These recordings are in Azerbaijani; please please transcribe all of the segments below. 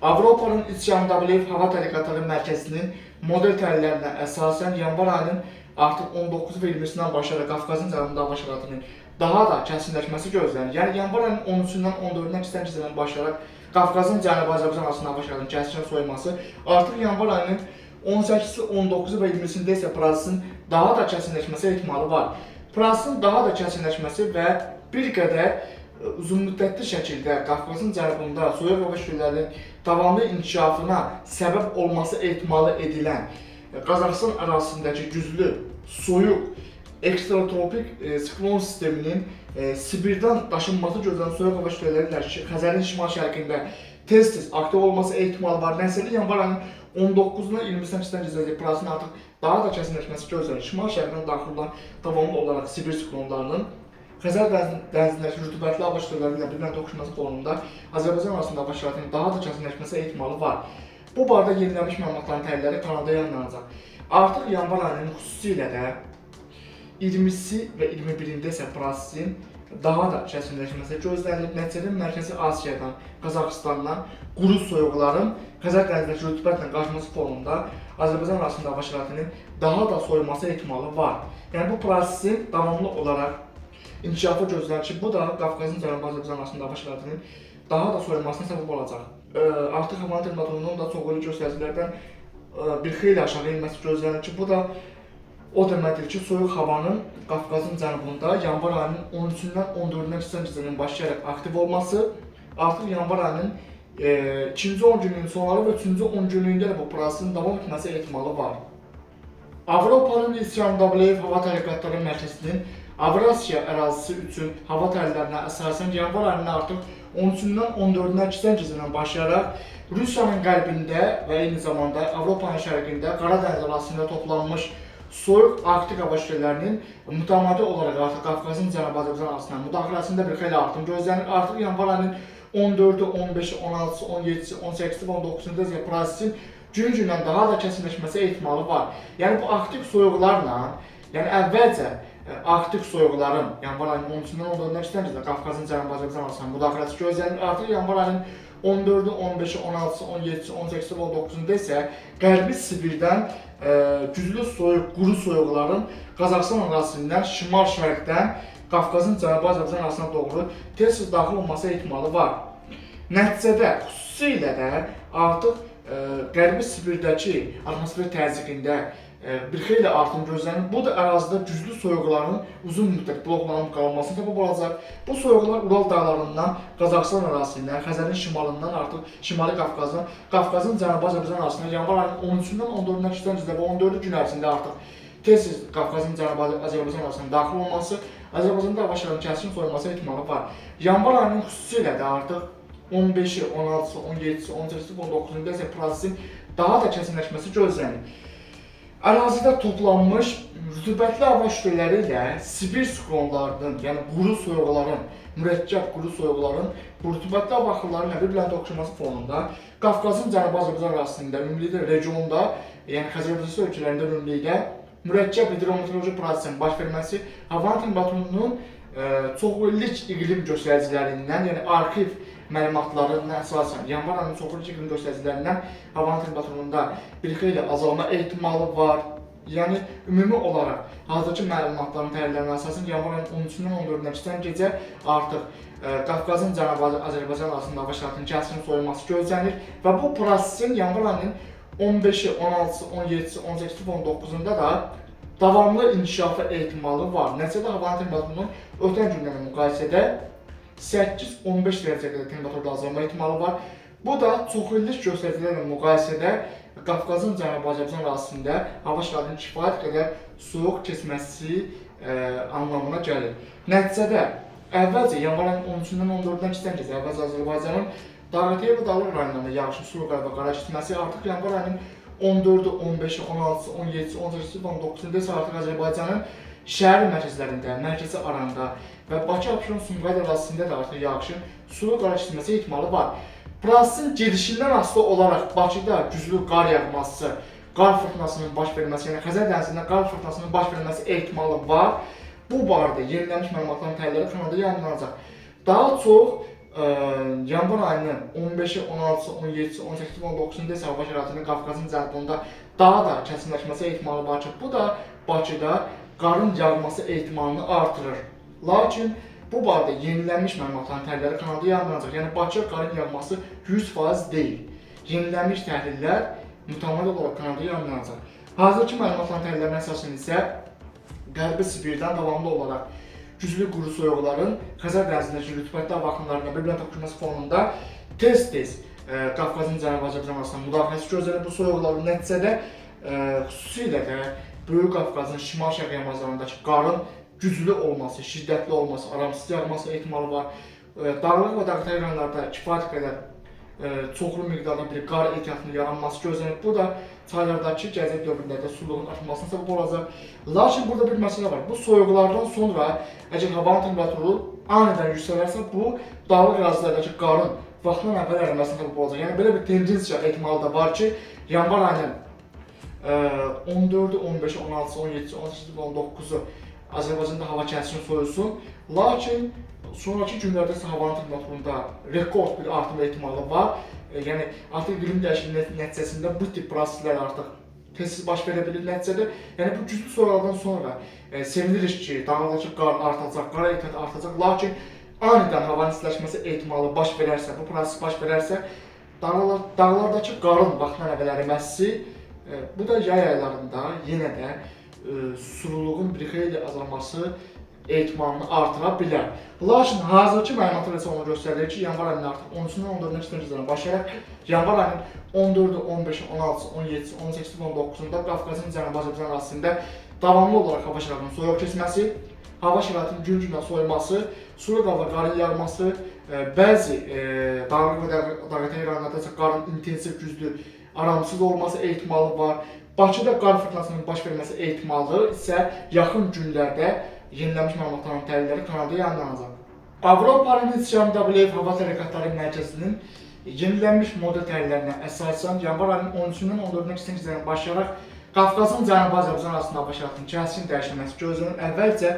Avropanın İSKəndəriyev hava tədqiqatları mərkəzinin model təhlillərinə əsasən yanvar ayının artıq 19 və 20-sindən başlayaraq Qafqazın cənubunda hava şəraitinin daha da kəskinləşməsi gözlənilir. Yəni yanvar ayının 13-dən 14-dən keçən gecədən başlayaraq Qafqazın cənubu Azərbaycan arasında hava şəraitinin kəskin soyuması, artıq yanvar ayının 18-i, 19-u və 20-sində isə prosesin daha da kəskinləşməsi ehtimalı var. Prosesin daha da kəskinləşməsi və bir qədər uzunmüddətli şəkildə Qafqazın cənubunda soyuq hava şüalarının davamlı inkişafına səbəb olması ehtimalı edilən Qazaxıstan ərazisindəki güclü, soyuq, ekstratropik siklon sisteminin Sibirdən daşınması gözlənilən soyuq hava şüaları ilə Xəzərin şimal-şərqində tez-tez aktiv olması ehtimalı var. Nəticədə yanvar ayının 19-dan 20-sinə keçən gecədə prosesin artıq daha da kəskinləşməsi gözlənilir. Şimal-şərqdən daxil olan davamlı olaraq Sibir siklonlarının Xəzər dənizindəki rütubətli hava şüaları ilə bir-birinə toqquşması fonunda Azərbaycan arasında hava şəraitinin daha da kəskinləşməsi ehtimalı var. Bu barədə yenilənmiş məlumatların təhlilləri kanalda yayınlanacaq. Artıq yanvar ayının xüsusilə də 20-si və 21-də isə prosesin daha da kəskinləşməsi gözlənilir. Nəticədə Mərkəzi Asiyadan, Qazaxıstandan quru soyuqların Xəzər dənizindəki rütubətlə qarşılaması fonunda Azərbaycan arasında hava şəraitinin daha da soyuması ehtimalı var. Yəni bu prosesin davamlı olaraq İnkişafı gözlənir ki, bu da Qafqazın cənubu Azərbaycan arasında hava şəraitinin daha da soyulmasına səbəb olacaq. Artıq havanın temperaturunun da çoxlu göstəricilərdən bir xeyli aşağı inməsi gözlənir ki, bu da o deməkdir ki, soyuq havanın Qafqazın cənubunda yanvar ayının 13-dən 14-dən keçən gecədən başlayaraq aktiv olması, artıq yanvar ayının ikinci 10 günlüyün sonları və üçüncü 10 günlüyündə də bu prosesin davam etməsi ehtimalı var. Avropanın İSKəndəriyev hava tədqiqatları mərkəzinin Avrasiya ərazisi üçün hava təhlillərinə əsasən yanvar ayının artıq 13-dən 14-dən keçən gecədən başlayaraq Rusiyanın qərbində və eyni zamanda Avropanın şərqində Qara dəniz arasında toplanmış soyuq arktik hava şüalarının mütəmadi olaraq artıq Qafqazın cənubu Azərbaycan arasında müdaxiləsində bir xeyli artım gözlənir. Artıq yanvar ayının 14-ü, 15-i, 16-sı, 17-si, 18-i və 19-da prosesin gün-gündən daha da kəskinləşməsi ehtimalı var. Yəni bu aktiv soyuqlarla, yəni əvvəlcə arktik soyuqların yanvar ayının 13-dən 14-dən keçən gecədə Qafqazın cənubu Azərbaycan arasında müdaxiləsi gözlənilir. Artıq yanvar ayının 14-ü, 15-i, 16-sı, 17-si, 18-si və 19-da isə Qərbi Sibirdən güclü soyuq, quru soyuqların Qazaxıstan arasından şimal-şərqdən Qafqazın cənubu Azərbaycan arasına doğru tez-tez daxil olması ehtimalı var. Nəticədə xüsusilə də artıq Qərbi Sibirdəki atmosfer təzyiqində bir xeyli artım gözlənir. Bu da ərazidə güclü soyuqların uzun müddət bloklanıb qalmasına səbəb olacaq. Bu soyuqlar Ural dağlarından Qazaxıstan arasından, Xəzərin şimalından artıq Şimali Qafqazın, Qafqazın cənubu Azərbaycan arasında yanvar ayının 13-dən 14-dən keçən gecədə və 14-cü gün ərzində artıq tez-tez Qafqazın cənubu Azərbaycan arasında daxil olması, Azərbaycanda hava şəraitinin kəskin soyulması ehtimalı var. Yanvar ayının xüsusilə də artıq 15-i, 16-sı, 17-si, 18-si və 19-da isə prosesin daha da kəskinləşməsi gözlənir. Ərazidə toplanmış rütubətli hava şüaları ilə Sibir siklonlarının, yəni quru soyuqların, mürəkkəb quru soyuqların bu rütubətli hava axınları ilə bir-birinə toqquşması fonunda Qafqazın cənubu Azərbaycan arasında ümumilikdə regionda, yəni Xəzər ölkələrində ümumilikdə mürəkkəb hidrometeoroloji prosesin baş verməsi havanın temperaturunun çoxillik iqlim göstəricilərindən, yəni arxiv məlumatlarına əsasən yanvar ayının çoxillik iqlim göstəricilərindən havanın temperaturunda bir xeyli azalma ehtimalı var. Yəni ümumi olaraq hazırki məlumatların təhlillərinə əsasən yanvar ayının 13-dən 14-dən keçən gecə artıq Qafqazın cənubu Azərbaycan arasında hava şəraitinin kəskin soyulması gözlənir və bu prosesin yanvar ayının 15-i, 16-sı, 17-si, 18-si və 19-da da davamlı inkişafı ehtimalı var. Nəticədə havanın temperaturunun ötən günlərlə müqayisədə 8-15 dərəcə qədər temperaturda azalma ehtimalı var. Bu da çoxillik göstəricilərlə müqayisədə Qafqazın cənubu Azərbaycan arasında hava şəraitinin kifayət qədər soyuq keçməsi anlamına gəlir. Nəticədə əvvəlcə yanvar ayının 13-dən 14-dən keçən gecə əvvəlcə Azərbaycanın Dağlıqətəyə və Dağlıq rayonlarında yağışın sulu və qara keçməsi artıq yanvar ayının 14-ü, 15-i, 16-sı, 17-si, 18-si və 19-da isə artıq Azərbaycanın şəhər mərkəzlərində, mərkəzi aranda və Bakı, Abşeron, Sumqayıt arasında da artıq yağışın sulu qara keçməsi ehtimalı var. Prosesin gedişindən asılı olaraq Bakıda güclü qar yağması, qar fırtınasının baş verməsi, yəni Xəzər dənizində qar fırtınasının baş verməsi ehtimalı var. Bu barədə yenilənmiş məlumatların təhlilləri kanalda yayınlanacaq. Daha çox yanvar ayının 15-i, 16-sı, 17-si, 18-si, 19-sunda isə hava şəraitinin Qafqazın cənubunda daha da kəskinləşməsi ehtimalı var ki, bu da Bakıda qarın yağması ehtimalını artırır. Lakin bu barədə yenilənmiş məlumatların təhlilləri kanalda yayımlanacaq. Yəni Bakıya qarın yağması 100% deyil. Yenilənmiş təhlillər mütəmadi olaraq kanalda yayımlanacaq. Hazırki məlumatların təhlillərinə əsasən isə Qərbi Sibirdən davamlı olaraq güclü quru soyuqların Xəzər dənizindəki rütubətli hava axınlarına bir-birinə toqquşması fonunda tez-tez Qafqazın Cənubi Azərbaycan arasında müdaxiləsi gözlənilir. Bu soyuqların nəticədə xüsusilə də Böyük Qafqazın şimal-şərq yamaclarındakı qarın güclü olması, şiddətli olması, aramsız yağması ehtimalı var. Dağlıq və dağıtay rayonlarda kifayət qədər çoxlu miqdarda bir qar ehtiyatının yaranması gözlənir. Bu da çaylardakı gəzək dövrlərdə suluğun artmasına səbəb olacaq. Lakin burada bir məsələ var. Bu soyuqlardan sonra əgər havanın temperaturu anidən yüksələrsə, bu dağlıq ərazilərdəki qarın vaxtdan əvvəl əriməsinə səbəb olacaq. Yəni belə bir tendensiya ehtimalı da var ki, yanvar ayının 14-ü, 15-i, 16-sı, 17-si, 18-i və 19-u Azərbaycanda hava kəskin soyulsun. Lakin sonraki günlərdə isə havanın temperaturunda rekord bir artım ehtimalı var. Yəni artıq iqlim dəyişikliyi nəticəsində bu tip proseslər artıq tez baş verə bilir nəticədə. Yəni bu güclü soyuqlardan sonra sevinirik ki, dağlardakı qar artacaq, qar ehtiyatı artacaq. Lakin anidən havanın istiləşməsi ehtimalı baş verərsə, bu proses baş verərsə, dağlardakı qarın vaxtdan əvvəl əriməsi, bu da yay aylarında yenə də sululuğun bir xeyli azalması ehtimalını artıra bilər. Lakin hazırki məlumatlar isə onu göstərir ki, yanvar ayının artıq 13-dən 14-nə çıxıncıdan başlayaraq yanvar ayının 14-ü, 15-i, 16-sı, 17-si, 18-si və 19-unda Qafqazın Cənubi Azərbaycan arasında davamlı olaraq hava şəraitinin soyuq keçməsi, hava şəraitinin gün-gündən soyuması, sulu qava qarın yağması, bəzi dağlıq və dağıtay rayonlarda isə qarın intensiv güclü aramsız olması ehtimalı var. Bakıda qar fırtınasının baş verməsi ehtimalı isə yaxın günlərdə yenilənmiş məlumatların təhlilləri kanalda yayımlanacaq. Avropanın İsyandabilev Hava Tərəqqatları Mərkəzinin yenilənmiş model təhlillərinə əsasən yanvar ayının 13-dən 14-nə kisədən başlayaraq Qafqazın Cənubi Azərbaycan arasında hava şəraitinin kəskin dəyişilməsi gözlənir. Əvvəlcə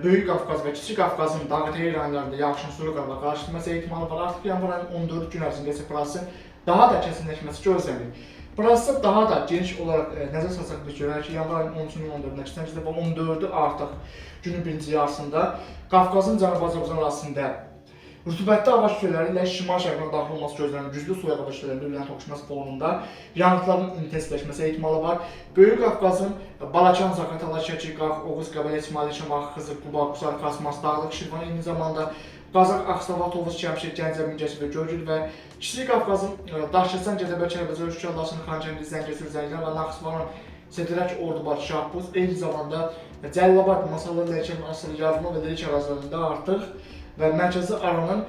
Böyük Qafqaz və Kiçik Qafqazın dağıtay rayonlarında yağışın sulu qala qarşılaşması ehtimalı var. Artıq yanvar ayının 14 gün ərzində isə prosesin daha da kəskinləşməsi gözlənilir. Prosesə daha da geniş olaraq nəzər salsaq biz görürük ki, yanvar ayının 13-dən 14-nə kisədən və 14-ü artıq günün birinci yarısında Qafqazın Cənubi Azərbaycan arasında rütubətli hava şüaları ilə şimal-şərqdən daxil olması gözlənilən güclü soyuq hava şüalarının bir-birinə toqquşması fonunda yağıntıların intensivləşməsi ehtimalı var. Böyük Qafqazın Balakan, Zaqatala, Şəki, Qax, Oğuz, Qəbələ, İsmail, Şamaxı, Xızır, Quba, Qusar, Kasmas, Dağlıq, Şirvan, eyni zamanda Qazax, Ağstafa, Tovuz, Şəmşir, Gəncə, Mingəçevir və Göygöl və Kiçik Qafqazın Daşkəsən, Gədəbəy, Kəlbəcər, Şuşa, Laçın, Xankəndi, Zəngəzur, Zəngilan və Naxçıvanın Sedrək, Ordubad, Şahbuz, eyni zamanda Cəlilabad, Masallı, Lənkəran, Asılı, Yazma və Lərik ərazilərində artıq və mərkəzi aranın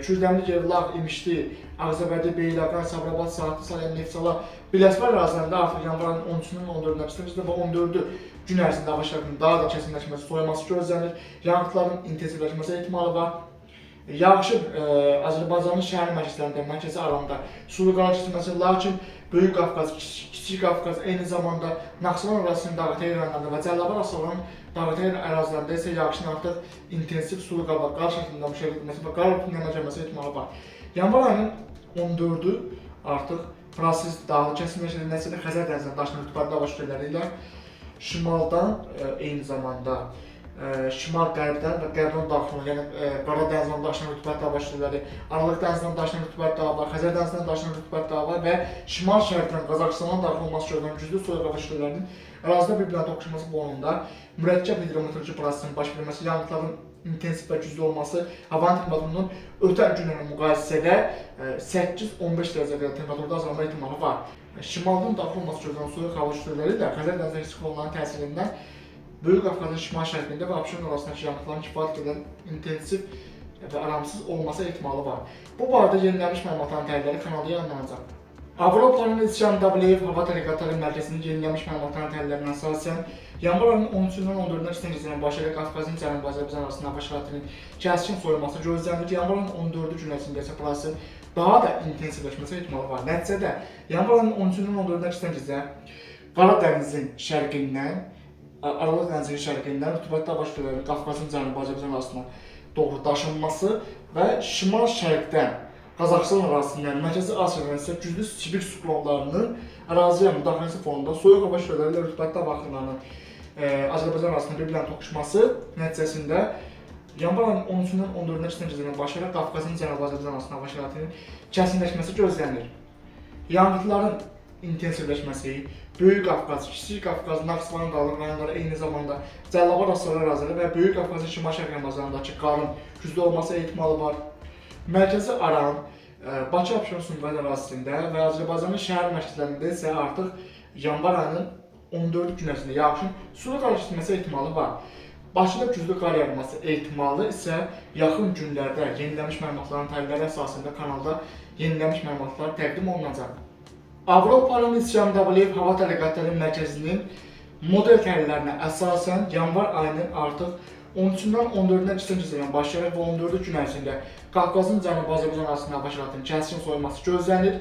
Kürdəmli, Yerlağ, İmişli, Ağcabədi, Beyləqan, Sabirabad, Saatlı, Salyan, Neftçala, Biləsvar ərazilərində artıq yanvar ayının 13-dən 14-nə çıxıncıdır və 14-ü gün ərzində hava şəraitinin daha da kəskinləşməsi, soyuması gözlənilir. Yağıntıların intensivləşməsi ehtimalı var. Yağışın Azərbaycanın şəhər mərkəzlərində, mərkəzi aranda sulu qala keçməsi, lakin Böyük Qafqaz, Kiçik Qafqaz, eyni zamanda Naxçıvan arasının dağıtay rayonlarında və Cəlilabad Asılanın dağıtay ərazilərində isə yağışın artıq intensiv sulu qala qar şəklində müşahidə edilməsi və qar örtüyünün gəlməsi ehtimalı var. Yanvar ayının 14-ü artıq proses dağlıq kəskinləşir, nəticədə Xəzər dənizinin daşınan rütubətli hava şüaları ilə şimaldan, eyni zamanda şimal-qərbdən və qərbdən daxil olan, yəni Qara dənizindən daşınan rütubətli hava şüaları, Aralıq dənizindən daşınan rütubətli hava, Xəzər dənizindən daşınan rütubətli hava və şimal-şərqdən Qazaxıstandan daxil olması gözlənilən güclü soyuq hava şüalarının ərazidə bir-birinə toqquşması fonunda mürəkkəb hidrometeoroloji prosesinin baş verməsi, yağıntıların intensiv və güclü olması, havanın temperaturunun ötən günlərlə müqayisədə 8-15 dərəcə qədər temperaturda azalma ehtimalı var. Şimaldan daxil olması gözlənilən soyuq hava şüaları ilə Xəzər dənizindəki siklonların təsirindən Böyük Qafqazın şimal-şərqində və Abşeron arasındakı yağıntıların kifayət qədər intensiv və aramsız olması ehtimalı var. Bu barədə yenilənmiş məlumatların təhlilləri kanalda yayımlanacaq. Avropanın İsyandabilev Hava Tərəqqatları Mərkəzinin yenilənmiş məlumatların təhlillərinə əsasən yanvar ayının 13-dən 14-nə kisədən başlayaraq Qafqazın Cənubi Azərbaycan arasında hava şəraitinin kəskin soyulması gözlənilir ki, yanvar ayının 14-ü gün ərzində isə prosesin daha da intensivləşməsi ehtimalı var. Nəticədə yanvar ayının 13-dən 14-nə kisədən Qara dənizin şərqindən Aralıq dənizinin şərqindən rütubətli hava şüaları Qafqazın Cənubi Azərbaycan arasında doğru daşınması və şimal-şərqdən Qazaxıstan ərazisindən Mərkəzi Asiyadan isə güclü Sibir siklonlarının əraziyə müdaxiləsi fonunda soyuq hava şölələri ilə rütubətli hava axınlarının Azərbaycan arasında bir-birlə toqquşması nəticəsində yanvar ayının 13-dən 14-nə keçən gecədən başlayaraq Qafqazın Cənubi Azərbaycan arasında hava şəraitinin kəsinləşməsi gözlənilir. Yanğınların intensivləşməsi, Böyük Qafqaz, Kiçik Qafqaz, Naxçıvan Dağlıq rayonları eyni zamanda Cəlilabad Astara əraziləri və Böyük Qafqazın şimal-şərq Ramazanındakı qarın güclü olması ehtimalı var. Mərkəzi Aran, Bakı Abşeron Sumqayıt ərazisində və Azərbaycanın şəhər mərkəzlərində isə artıq yanvar ayının 14 gün ərzində yağışın sulu qarşılaşması ehtimalı var. Bakıda güclü qar yağması ehtimalı isə yaxın günlərdə yenilənmiş məlumatların təhlilləri əsasında kanalda yenilənmiş məlumatlar təqdim olunacaq. Avropanın İsyandabliyev Hava Tədqiqatları Mərkəzinin model təhlillərinə əsasən yanvar ayının artıq 13-dən 14-nə keçən gecədən başlayaraq və 14 gün ərzində Qafqazın Cənubi Azərbaycan arasında hava şəraitinin kəskin soyulması gözlənilir.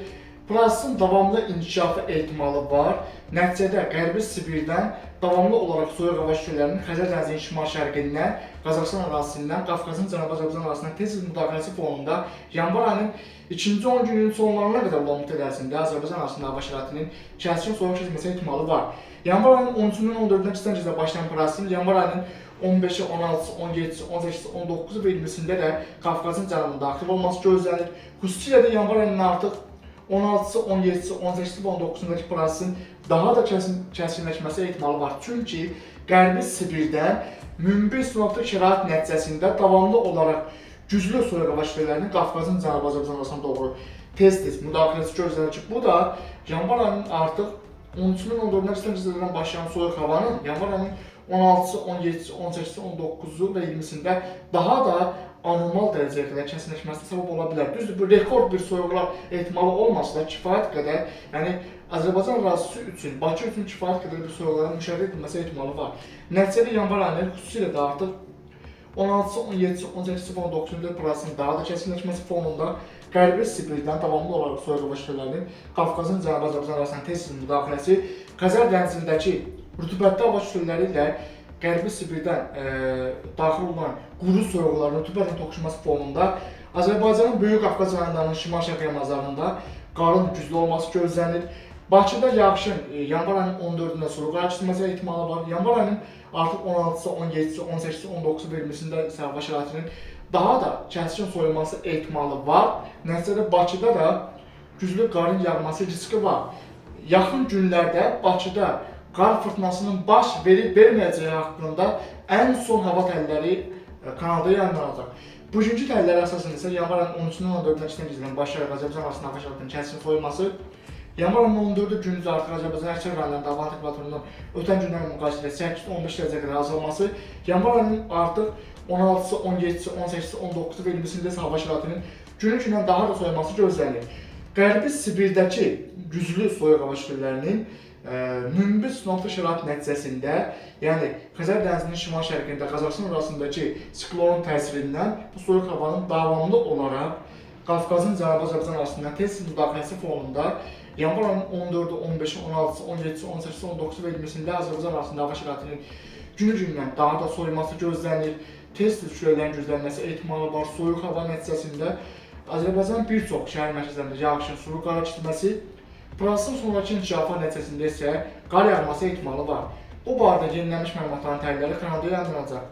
Prosesin davamlı inkişafı ehtimalı var. Nəticədə Qərbi Sibirdən davamlı olaraq soyuq hava şüalarının Xəzər dənizinin şimal-şərqindən, Qazaxıstan ərazisindən, Qafqazın Cənubi Azərbaycan arasında tez-tez müdaxiləsi fonunda yanvar ayının ikinci 10 günün sonlarına qədər olan müddət ərzində Azərbaycan arasında hava şəraitinin kəskin soyuq keçməsi ehtimalı var. Yanvar ayının 13-dən 14-nə keçən gecədə başlayan prosesin yanvar ayının 15-i, 16-sı, 17-si, 18-si, 19-u və 20-sində də Qafqazın cənubunda daxil olması gözlənilir. Xüsusilə də yanvar ayının artıq 16-sı, 17-si, 18-si və 19-sundakı prosesin daha da kəskinləşməsi ehtimalı var. Çünki Qərbi Sibirdən münbir sinoptik şərait nəticəsində davamlı olaraq güclü soyuq hava şüalarının Qafqazın Cənubi Azərbaycan arasına doğru tez-tez müdaxiləsi gözlənilir ki, bu da yanvar ayının artıq 13-dən 14-nə keçən gecədən başlayan soyuq havanın yanvar ayının 16-sı, 17-si, 18-si, 19-u və 20-sində daha da anormal dərəcəyə qədər kəskinləşməsinə səbəb ola bilər. Düzdür, bu rekord bir soyuqlar ehtimalı olmasa da kifayət qədər, yəni Azərbaycan ərazisi üçün, Bakı üçün kifayət qədər bir soyuqların müşahidə edilməsi ehtimalı var. Nəticədə yanvar ayının xüsusilə də artıq 16-sı, 17-si, 18-si və 19-cu prosesin daha da kəskinləşməsi fonunda Qərbi Sibirdən davamlı olaraq soyuq hava şüalarının Qafqazın Cənubi Azərbaycan arasında tez-tez müdaxiləsi, Xəzər dənizindəki rütubətli hava şüaları ilə Qərbi Sibirdən daxil olan quru soyuqların rütubətlə toqquşması fonunda Azərbaycanın Böyük Qafqaz rayonlarının şimal-şərq yamaclarında qarın güclü olması gözlənilir. Bakıda yağışın yanvar ayının 14-də sulu qar keçməsi ehtimalı var. Yanvar ayının artıq 16-sı, 17-si, 18-si, 19-u və 20-sində isə hava şəraitinin daha da kəskin soyulması ehtimalı var. Nəticədə Bakıda da güclü qarın yağması riski var. Yaxın günlərdə Bakıda qar fırtınasının baş verib-verməyəcəyi haqqında ən son hava təhlilləri kanalda yayınlanacaq. Bugünkü təhlillərə əsasən isə yanvar ayının 13-dən 14-nə keçən gecədən başlayaraq Azərbaycan arasında hava şəraitinin kəskin soyulması, yanvar ayının 14-ü gündüz artıq Azərbaycan əksər rayonlarında hava temperaturunun ötən günlərlə müqayisədə 8-15 dərəcə qədər azalması, yanvar ayının artıq 16-sı, 17-si, 18-si, 19-u və 20-sində isə hava şəraitinin günü-gündən daha da soyulması gözlənilir. Qərbi Sibirdəki güclü soyuq hava şüalarının münbir sinoptik şərait nəticəsində, yəni Xəzər dənizinin şimal-şərqində Qazaxıstan arasındakı siklonun təsirindən bu soyuq havanın davamlı olaraq Qafqazın Cənubi Azərbaycan arasında tez-tez müdaxiləsi fonunda yanvar ayının 14-ü, 15-i, 16-sı, 17-si, 18-si, 19-u və 20-sində Azərbaycan arasında hava şəraitinin günü-gündən daha da soyulması gözlənilir. Tez-tez küləklərin güclənməsi ehtimalı var. Soyuq hava nəticəsində Azərbaycanın bir çox şəhər mərkəzlərində yağışın sulu qara keçməsi, prosesin sonraki inkişafı nəticəsində isə qar yağması ehtimalı var. Bu barədə yenilənmiş məlumatların təhlilləri kanalda yayınlanacaq.